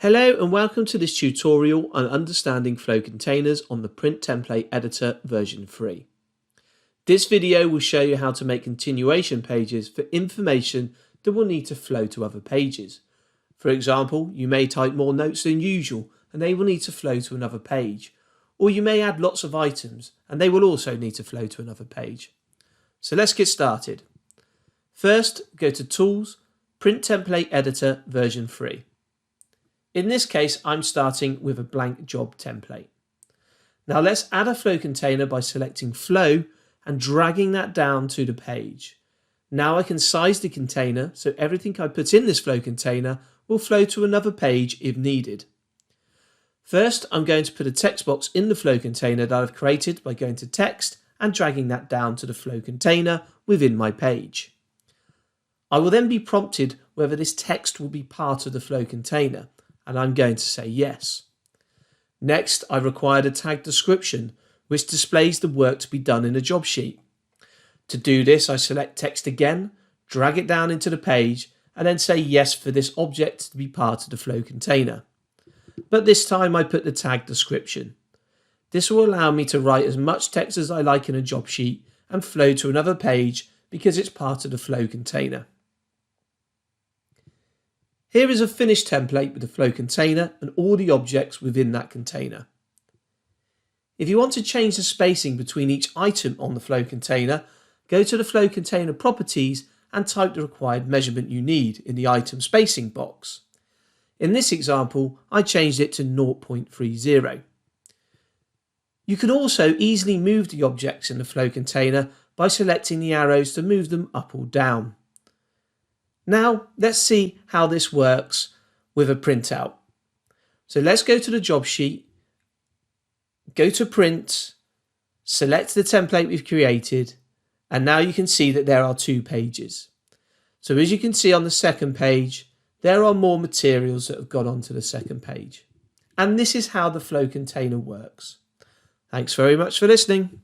Hello and welcome to this tutorial on understanding flow containers on the Print Template Editor version 3. This video will show you how to make continuation pages for information that will need to flow to other pages. For example, you may type more notes than usual and they will need to flow to another page. Or you may add lots of items and they will also need to flow to another page. So let's get started. First, go to Tools, Print Template Editor version 3. In this case, I'm starting with a blank job template. Now let's add a flow container by selecting Flow and dragging that down to the page. Now I can size the container so everything I put in this flow container will flow to another page if needed. First, I'm going to put a text box in the flow container that I've created by going to Text and dragging that down to the flow container within my page. I will then be prompted whether this text will be part of the flow container, and I'm going to say yes. Next, I required a tag description, which displays the work to be done in a job sheet. To do this, I select text again, drag it down into the page, and then say yes for this object to be part of the flow container. But this time I put the tag description. This will allow me to write as much text as I like in a job sheet and flow to another page because it's part of the flow container. Here is a finished template with the flow container and all the objects within that container. If you want to change the spacing between each item on the flow container, go to the flow container properties and type the required measurement you need in the item spacing box. In this example, I changed it to 0.30. You can also easily move the objects in the flow container by selecting the arrows to move them up or down. Now let's see how this works with a printout. So let's go to the job sheet, go to Print, select the template we've created, and now you can see that there are two pages. So as you can see on the second page, there are more materials that have gone onto the second page. And this is how the flow container works. Thanks very much for listening.